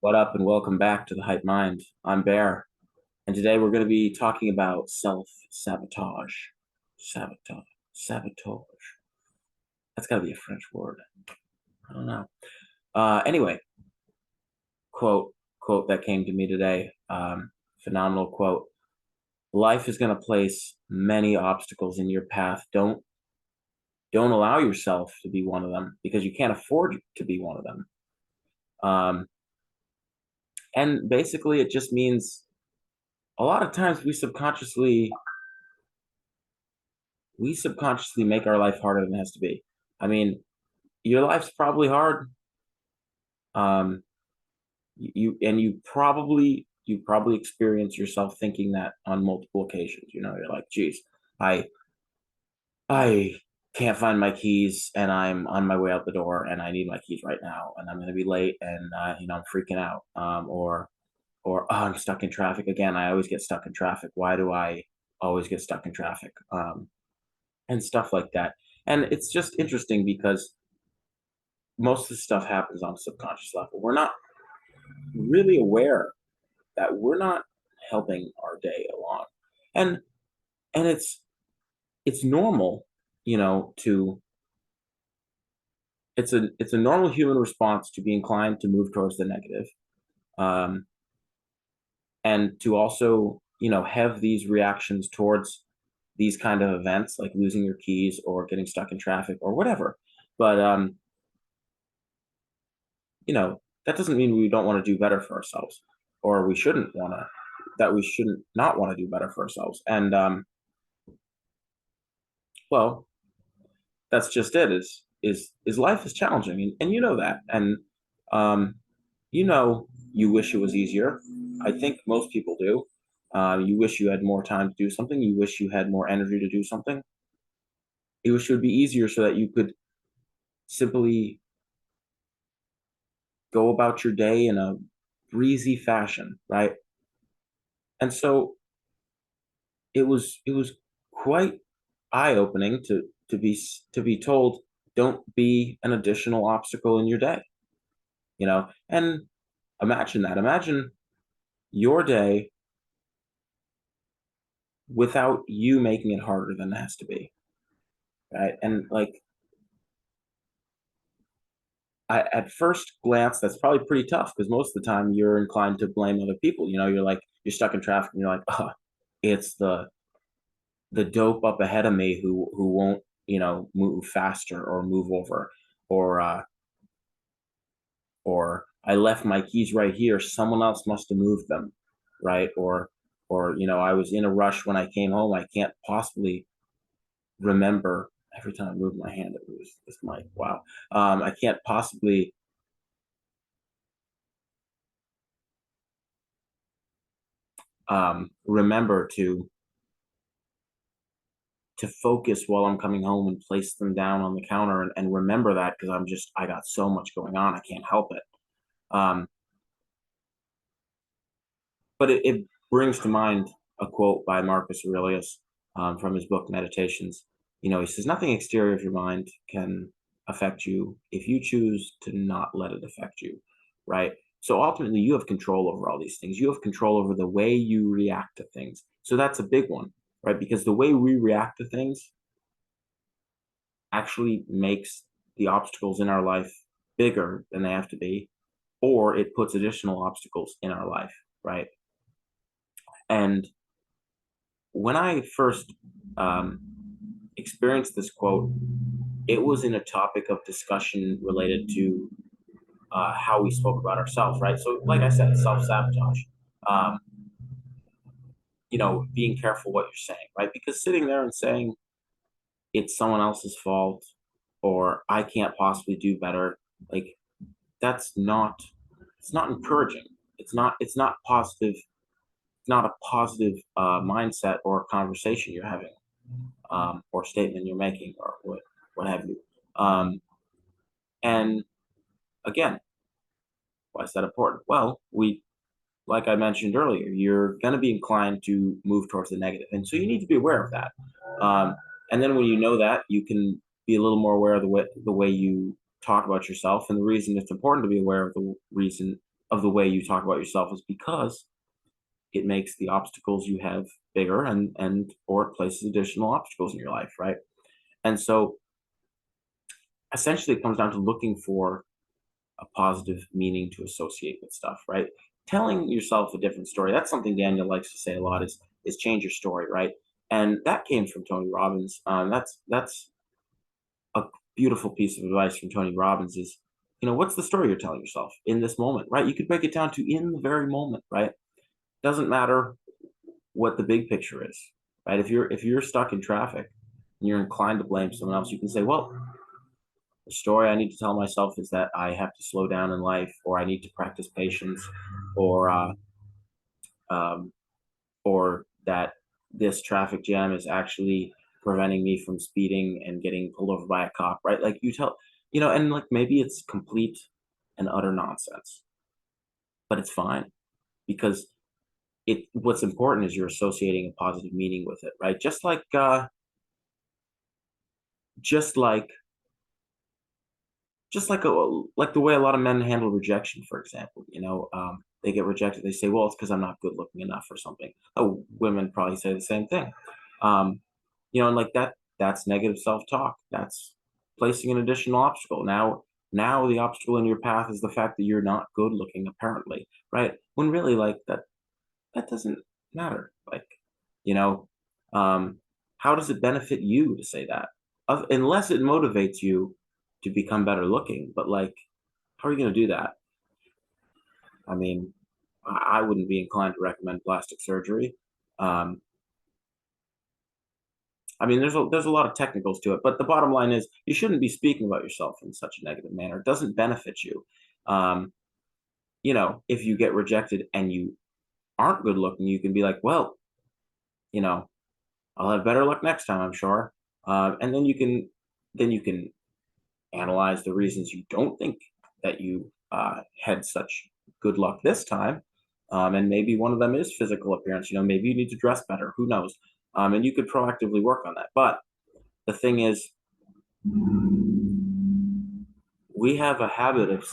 What up, and welcome back to the Hype Mind. I'm Bear, and today we're going to be talking about self-sabotage. Sabotage. That's got to be a French word. I don't know. Anyway, quote that came to me today. Phenomenal quote. Life is going to place many obstacles in your path. Don't allow yourself to be one of them because you can't afford to be one of them. And basically, it just means a lot of times we subconsciously make our life harder than it has to be. I mean, your life's probably hard. You probably experience yourself thinking that on multiple occasions. You know, you're like, geez, I can't find my keys and I'm on my way out the door and I need my keys right now and I'm going to be late and I'm freaking out. Or oh, I'm stuck in traffic again. I always get stuck in traffic. Why do I always get stuck in traffic? And stuff like that. And it's just interesting because most of the stuff happens on a subconscious level. We're not really aware that we're not helping our day along. And it's normal, to it's a normal human response to be inclined to move towards the negative. And to also, have these reactions towards these kind of events like losing your keys or getting stuck in traffic or whatever. But that doesn't mean we don't want to do better for ourselves, or we shouldn't not want to do better for ourselves. And well, that's just it. Is life is challenging, and you know that, and you wish it was easier. I think most people do. You wish you had more time to do something. You wish you had more energy to do something. You wish it would be easier so that you could simply go about your day in a breezy fashion, right? And so it was quite eye-opening to be told, don't be an additional obstacle in your day, and imagine your day without you making it harder than it has to be, right? And like, at first glance, that's probably pretty tough because most of the time you're inclined to blame other people. You're stuck in traffic and you're like, oh, it's the dope up ahead of me who won't, move faster or move over, or I left my keys right here. Someone else must have moved them, right? Or I was in a rush when I came home. I can't possibly remember. Every time I move my hand, it moves this mic. Wow. I can't possibly remember to focus while I'm coming home and place them down on the counter and remember that because I got so much going on. I can't help it. Um, but it brings to mind a quote by Marcus Aurelius from his book Meditations. He says, nothing exterior of your mind can affect you if you choose to not let it affect you, right? So ultimately, you have control over all these things. You have control over the way you react to things. So that's a big one, right? Because the way we react to things actually makes the obstacles in our life bigger than they have to be, or it puts additional obstacles in our life, right? And when I first experienced this quote, it was in a topic of discussion related to how we spoke about ourselves, right? So, like I said, self-sabotage. Um, being careful what you're saying, right? Because sitting there and saying it's someone else's fault or I can't possibly do better, like that's not it's not encouraging. It's not positive. It's not a positive mindset or conversation you're having, or statement you're making, or what have you. And again, why is that important? Well, like I mentioned earlier, you're going to be inclined to move towards the negative, and so you need to be aware of that. Um, and then when you know that, you can be a little more aware of the way you talk about yourself. And the reason it's important to be aware of the reason of the way you talk about yourself is because it makes the obstacles you have bigger, and or it places additional obstacles in your life, right? And so essentially, it comes down to looking for a positive meaning to associate with stuff, right? Telling yourself a different story. That's something Daniel likes to say a lot is change your story, right? And that came from Tony Robbins. That's a beautiful piece of advice from Tony Robbins is, what's the story you're telling yourself in this moment, right? You could break it down to in the very moment, right? Doesn't matter what the big picture is, right? If you're stuck in traffic and you're inclined to blame someone else, you can say, well, the story I need to tell myself is that I have to slow down in life, or I need to practice patience, or um, or that this traffic jam is actually preventing me from speeding and getting pulled over by a cop, right? Like and like maybe it's complete and utter nonsense, but it's fine because what's important is you're associating a positive meaning with it, right? Just like like the way a lot of men handle rejection, for example. They get rejected. They say, "Well, it's because I'm not good looking enough," or something. Oh, women probably say the same thing. Um, and like that's negative self-talk. That's placing an additional obstacle. Now the obstacle in your path is the fact that you're not good looking, apparently, right? When really, like that doesn't matter. Like, you know, um, how does it benefit you to say that? Unless it motivates you to become better looking. But like, how are you going to do that? I mean, I wouldn't be inclined to recommend plastic surgery. Um, I mean, there's a lot of technicals to it, but the bottom line is you shouldn't be speaking about yourself in such a negative manner. It doesn't benefit you. Um, if you get rejected and you aren't good looking, you can be like, well, you know, I'll have better luck next time, I'm sure. And then you can analyze the reasons you don't think that you had such good luck this time. And maybe one of them is physical appearance. Maybe you need to dress better. Who knows? And you could proactively work on that. But the thing is, we have a habit of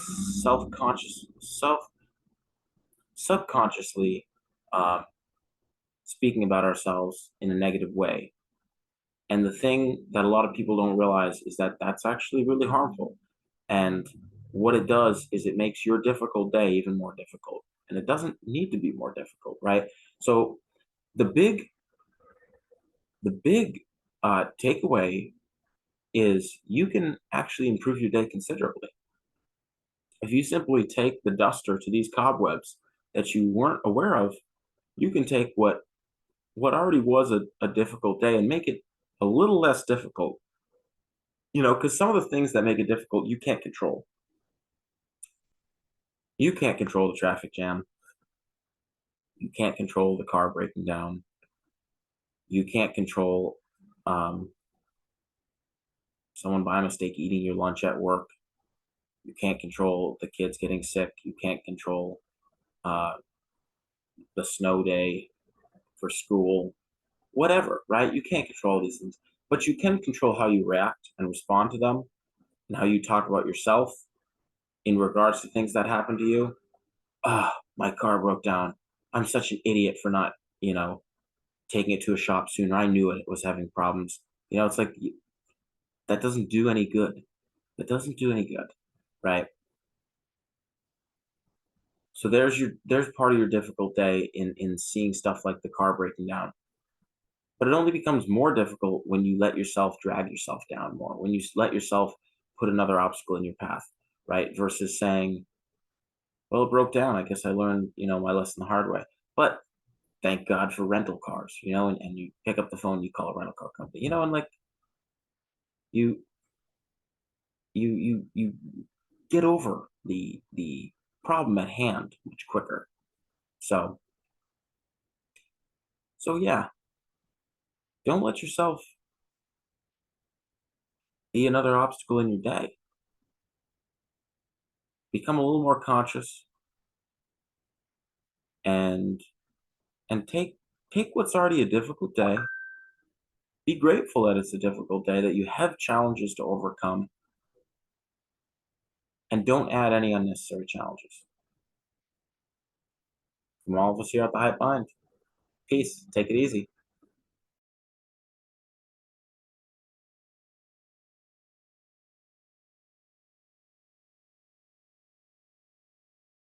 subconsciously um, speaking about ourselves in a negative way. And the thing that a lot of people don't realize is that that's actually really harmful. And what it does is it makes your difficult day even more difficult. And it doesn't need to be more difficult, right? So the big the big takeaway is you can actually improve your day considerably if you simply take the duster to these cobwebs that you weren't aware of. You can take what already was a difficult day and make it a little less difficult. Because some of the things that make it difficult you can't control. You can't control the traffic jam. You can't control the car breaking down. You can't control um, someone by mistake eating your lunch at work. You can't control the kids getting sick. You can't control uh, the snow day for school, whatever, right? You can't control these things, but you can control how you react and respond to them and how you talk about yourself in regards to things that happen to you. My car broke down. I'm such an idiot for not, taking it to a shop sooner. I knew it was having problems. It's like that doesn't do any good. It doesn't do any good, right? So there's part of your difficult day in seeing stuff like the car breaking down. But it only becomes more difficult when you let yourself drag yourself down more, when you let yourself put another obstacle in your path, right? Versus saying, well, it broke down. I guess I learned, my lesson the hard way. But thank God for rental cars, and you pick up the phone, you call a rental car company, and like you you get over the problem at hand much quicker. So yeah, don't let yourself be another obstacle in your day. Become a little more conscious. and take what's already a difficult day. Be grateful that it's a difficult day, that you have challenges to overcome, and don't add any unnecessary challenges. From all of us here at the Hype Mind, peace. Take it easy.